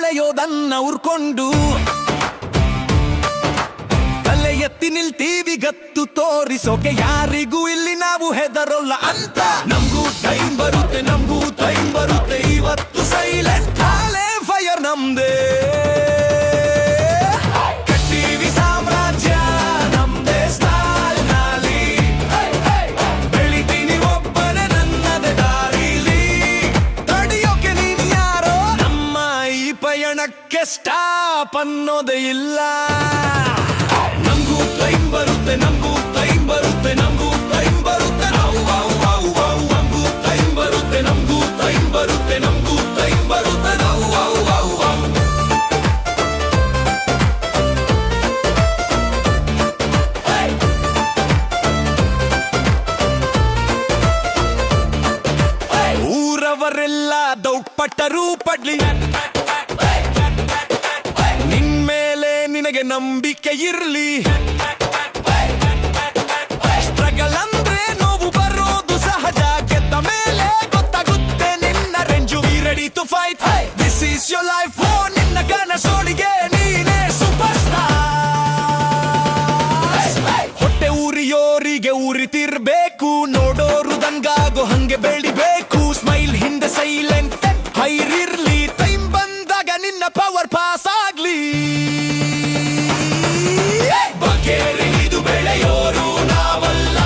ಹೊಳೆಯೋದನ್ನ ಉರ್ಕೊಂಡು ತಲೆ ಎತ್ತಿ ನಿಲ್ತೀವಿ ಗತ್ತು ತೋರಿಸೋಕೆ ಯಾರಿಗೂ ಇಲ್ಲಿ ನಾವು ಹೆದರೋಲ್ಲ ಅಂತ ನಮಗೂ ಟೈಮ್ ಬರುತ್ತೆ ಇವತ್ತು ಸೈಲೆಂಟ್ ಹಾಲೆ ಫೈರ್ ನಮ್ದೇ ಕಟ್ಟಿವಿ ಸಾಮ್ರಾಜ್ಯ ನಮ್ದೇ ಸ್ಟೈಲ್ ನಲ್ಲಿ ಬೆಳಿತೀನಿ ಒಬ್ಬನೇ ನನ್ನದೇ ದಾರಿಲಿ ತಡಿಯೋಕೆ ನೀನು ಯಾರೋ ನಮ್ಮ ಈ ಪಯಣಕ್ಕೆ ಸ್ಟಾಪ್ ಅನ್ನೋದೇ ಇಲ್ಲ ನಮಗೂ ಟೈಮ್ ಬರುತ್ತೆ ನಮಗೂ ಟೈಮ್ ಬರುತ್ತೆ ನಮಗೂ ಟೈಮ್ ಬರುತ್ತೆ ನಮಗೂ ಟೈಮ್ ಬರುತ್ತೆ ನಮಗೂ ಟೈಮ್ ಬರುತ್ತೆ ನಮಗೂ ಟೈಮ್ ಬರುತ್ತೆ ಊರವರೆಲ್ಲ ದೌಡ್ಪಟ್ಟರೂ ಪಡ್ಲಿ ನಿನ್ಮೇಲೆ ನಿನಗೆ ನಂಬಿಕೆ ಇರ್ಲಿ ಸ್ಟ್ರಗಲ್ ಅಂದ್ರೆ ನೋವು ಬರೋದು ಸಹಜ ಗೆದ್ದ ಮೇಲೆ ಗೊತ್ತಾಗುತ್ತೆ ನಿನ್ನ range we ready to fight this is your life ಓ ನಿನ್ನ ಕನಸೋಳಿಗೆ ನೀನೇ ಸೂಪರ್ ಸ್ಟಾರ್ ಹೊಟ್ಟೆ ಊರಿಯೋರಿಗೆ ಊರಿತಿರ್ಬೇಕು ನೋಡೋರು ದಂಗಾಗೋ ಹಂಗೆ ಬೆಳಿಬೇಕು ಸ್ಮೈಲ್ ಹಿಂದೆ ಸೈಲೆಂಟ್ ಹೈರಿರ್ಲಿ ಟೈಮ್ ಬಂದಾಗ ನಿನ್ನ ಪವರ್ ಪಾಸ್ ಆಗ್ಲಿ ಬಗೆಹರಿದು ಬೆಳೆಯೋರು ನಾವಲ್ಲ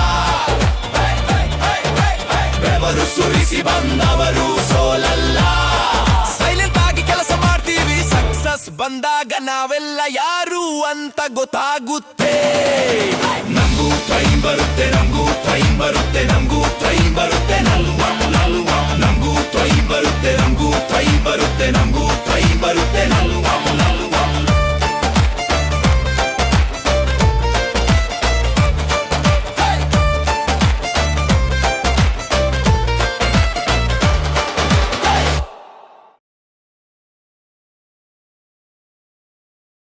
ಬೆವರು ಸುರಿಸಿ ಬಂದವರು ಸೋಲಲ್ಲ ಸೈಲೆಂಟ್ ಆಗಿ ಕೆಲಸ ಮಾಡ್ತೀವಿ ಸಕ್ಸಸ್ ಬಂದಾಗ ನಾವೆಲ್ಲ ಯಾರು ಅಂತ ಗೊತ್ತಾಗುತ್ತೆ ನಮಗೂ ಟೈಮ್ ಬರುತ್ತೆ ನಮಗೂ ಟೈಮ್ ಬರುತ್ತೆ ನಮಗೂ ಟೈಮ್ ಬರುತ್ತೆ ನಮಗೂ ಟೈಮ್ ಬರುತ್ತೆ ನಮಗೂ ಟೈಮ್ ಬರುತ್ತೆ